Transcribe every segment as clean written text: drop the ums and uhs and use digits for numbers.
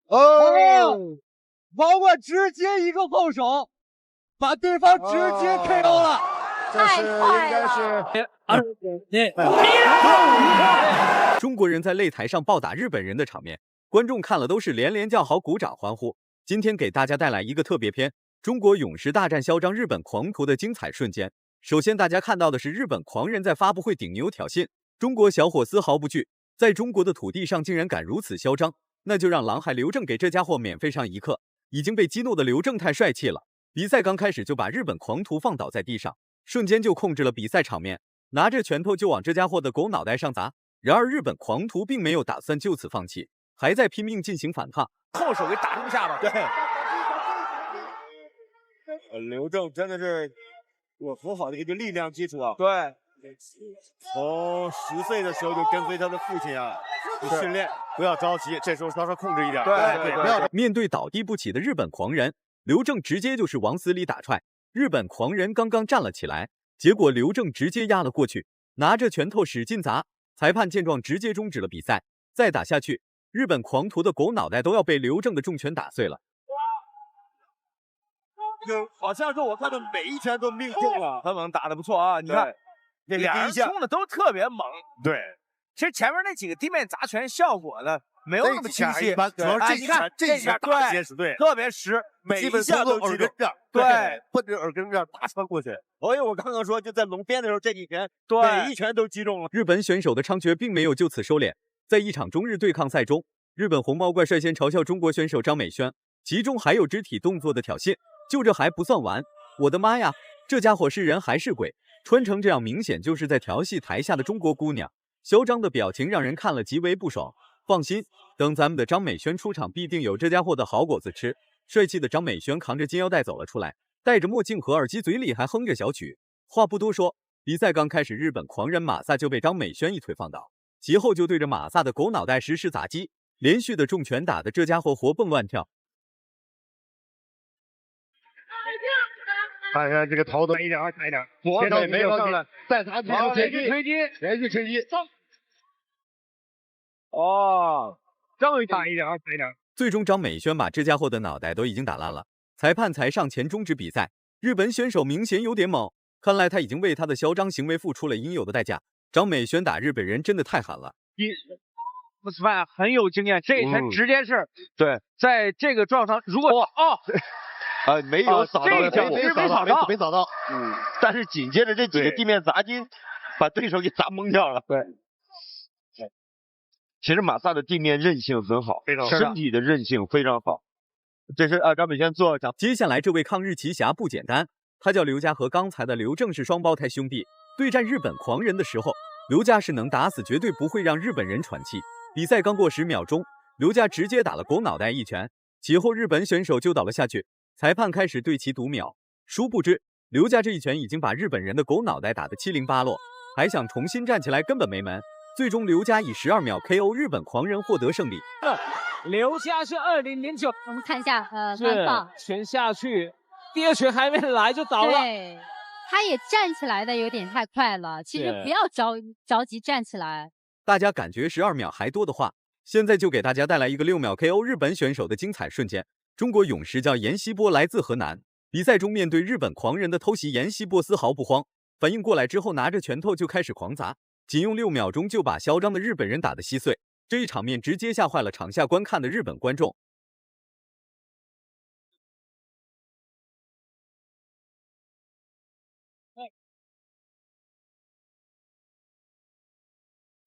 哦，王冠直接一个后手，把对方直接 KO 了。这是应该是中国人在擂台上暴打日本人的场面，观众看了都是连连叫好、鼓掌欢呼。今天给大家带来一个特别篇：中国勇士大战嚣张日本狂徒的精彩瞬间。首先，大家看到的是日本狂人在发布会顶牛挑衅，中国小伙丝毫不惧，在中国的土地上竟然敢如此嚣张，那就让狼孩刘正给这家伙免费上一课。已经被激怒的刘正太帅气了，比赛刚开始就把日本狂徒放倒在地上，瞬间就控制了比赛场面，拿着拳头就往这家伙的狗脑袋上砸。然而日本狂徒并没有打算就此放弃，还在拼命进行反抗，后手给打中下巴。对，刘正真的是有很好的一个力量基础啊。对，从10岁的时候就跟随他的父亲啊训练，不要着急，这时候稍稍控制一点。对，不要。面对倒地不起的日本狂人，刘正直接就是往死里打踹。日本狂人刚刚站了起来，结果刘正直接压了过去，拿着拳头使劲砸。裁判见状直接终止了比赛，再打下去，日本狂徒的狗脑袋都要被刘正的重拳打碎了。好像是我看到每一拳都命中了，很猛，打得不错啊！你看，这俩人冲的都特别猛。对，其实前面那几个地面砸拳效果呢没有那么清晰，主要是这一拳打结实，对，特别实，每一下都耳根这样，对，或者耳根这样打穿过去。所以我刚刚说，就在龙边的时候，这几拳，对，每一拳都击中了。日本选手的猖獗并没有就此收敛，在一场中日对抗赛中，日本红毛怪率先嘲笑中国选手张美萱，其中还有肢体动作的挑衅。就这还不算完，我的妈呀，这家伙是人还是鬼？穿成这样明显就是在调戏台下的中国姑娘，嚣张的表情让人看了极为不爽。放心，等咱们的张美萱出场，必定有这家伙的好果子吃。帅气的张美萱扛着金腰带走了出来，戴着墨镜和耳机，嘴里还哼着小曲。话不多说，比赛刚开始，日本狂人马萨就被张美萱一腿放倒，其后就对着马萨的狗脑袋实施砸击，连续的重拳打得这家伙活蹦乱跳。看看这个头都一点看一点，左腿没有上来，再砸连续推击，连续推击，哦，正一大一点，快一点。最终张美萱把这家伙的脑袋都已经打烂了，裁判才上前终止比赛。日本选手明显有点猛，看来他已经为他的嚣张行为付出了应有的代价。张美萱打日本人真的太狠了，穆斯曼很有经验，这一拳直接是对，在这个撞上，如果没有扫到，没扫到，但是紧接着这几个地面砸击，把对手给砸懵掉了。对，其实马萨的地面韧性很好，非常身体的韧性非常好。这是张美萱做奖。接下来这位抗日奇侠不简单，他叫刘佳，和刚才的刘正是双胞胎兄弟。对战日本狂人的时候，刘佳是能打死，绝对不会让日本人喘气。比赛刚过10秒钟，刘佳直接打了狗脑袋一拳，其后日本选手就倒了下去。裁判开始对其读秒，殊不知刘佳这一拳已经把日本人的狗脑袋打得七零八落，还想重新站起来根本没门。最终刘佳以12秒 KO 日本狂人获得胜利。刘佳是2009，我们看一下官方拳下去，第二拳还没来就倒了。对，他也站起来的有点太快了，其实不要着急站起来。大家感觉12秒还多的话，现在就给大家带来一个6秒 KO 日本选手的精彩瞬间。中国勇士叫严希波，来自河南。比赛中面对日本狂人的偷袭，严希波丝毫不慌，反应过来之后拿着拳头就开始狂砸，仅用6秒钟就把嚣张的日本人打得稀碎。这一场面直接吓坏了场下观看的日本观众。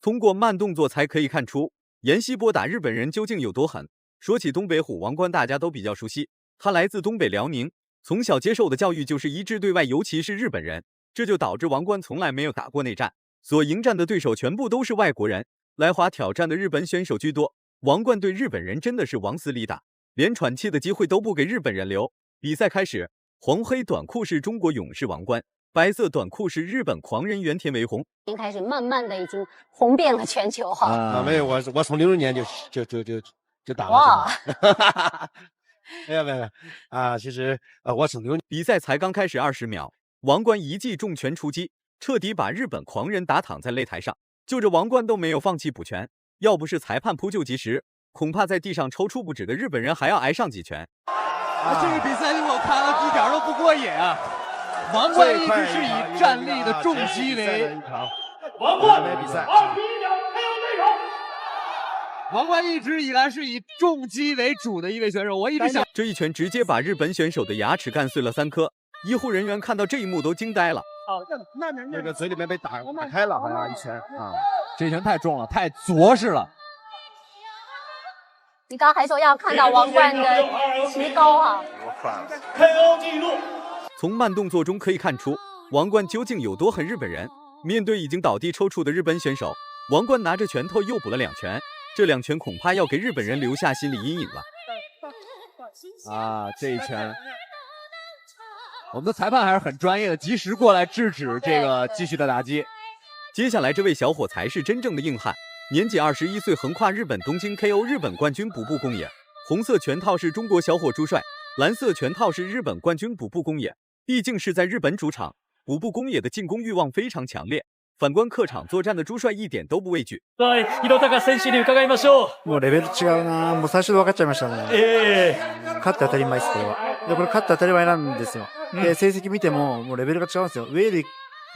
通过慢动作才可以看出严希波打日本人究竟有多狠。说起东北虎王冠，大家都比较熟悉，他来自东北辽宁，从小接受的教育就是一致对外，尤其是日本人，这就导致王冠从来没有打过内战，所迎战的对手全部都是外国人，来华挑战的日本选手居多。王冠对日本人真的是往死里打，连喘气的机会都不给日本人留。比赛开始，黄黑短裤是中国勇士王冠，白色短裤是日本狂人原田为宏。已经开始慢慢的已经红遍了全球哈。没有，我从00年就打了。哇！没有啊，其实我从比赛才刚开始20秒，王冠一记重拳出击，彻底把日本狂人打躺在擂台上。就这王冠都没有放弃补拳，要不是裁判扑救及时，恐怕在地上抽搐不止的日本人还要挨上几拳。这个比赛我看了一点都不过瘾啊！王冠一直是以站立的重击为王冠比赛。王冠一直以来是以重击为主的一位选手，我一直想这一拳直接把日本选手的牙齿干碎了3颗，医护人员看到这一幕都惊呆了。那个嘴里面被打开了，好像一拳啊！这拳太重了，太着实了。你刚还说要看到王冠的提高啊！从慢动作中可以看出，王冠究竟有多恨日本人。面对已经倒地抽搐的日本选手，王冠拿着拳头又补了2拳，这2拳恐怕要给日本人留下心理阴影了。啊，这一拳，我们的裁判还是很专业的，及时过来制止这个继续的打击。接下来这位小伙才是真正的硬汉，年仅21岁，横跨日本东京 KO 日本冠军卜部公野。红色拳套是中国小伙朱帅，蓝色拳套是日本冠军卜部公野。毕竟是在日本主场，卜部公野的进攻欲望非常强烈。反观客场作战的朱帅一点都不畏惧。はい、広高選手に伺いましょう。もうレベル違うな。もう最初で分かっちゃいましたね。勝って当たり前ですこれは。でこれ勝って当たり前なんですよ。で成績見てももうレベルが違うんですよ。ウェイリ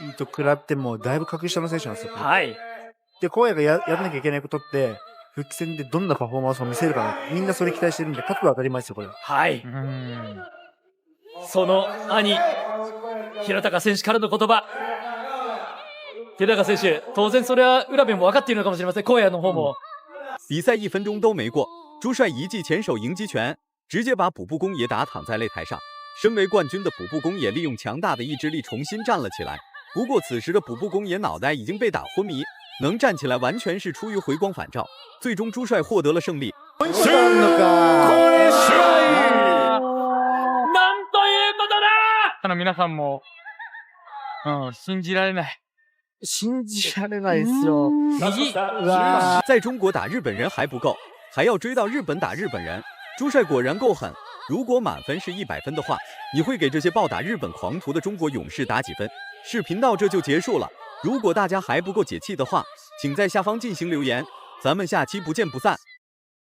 ーと比べてもだいぶ格下の選手なんですよ。はい。で荒野がやらなきゃいけないことって復帰戦でどんなパフォーマンスを見せるかな。みんなそれ期待してるんで勝つのは当たり前ですよこれ。はい。その兄平高選手からの言葉。平高選手，当然それは浦部も分かっているのかもしれません。荒野の方も。比赛1分钟都没过，朱帅一记前手迎击拳，直接把卜部公野打躺在擂台上。身为冠军的卜部公野利用强大的意志力重新站了起来。不过此时的卜部公野脑袋已经被打昏迷，能站起来完全是出于回光返照。最终朱帅获得了胜利。なんということだ！皆さんも、信じられない。信じられないですよ。在中国打日本人还不够，还要追到日本打日本人。朱帅果然够狠。如果满分是100分的话，你会给这些暴打日本狂徒的中国勇士打几分？视频到这就结束了。如果大家还不够解气的话，请在下方进行留言。咱们下期不见不散。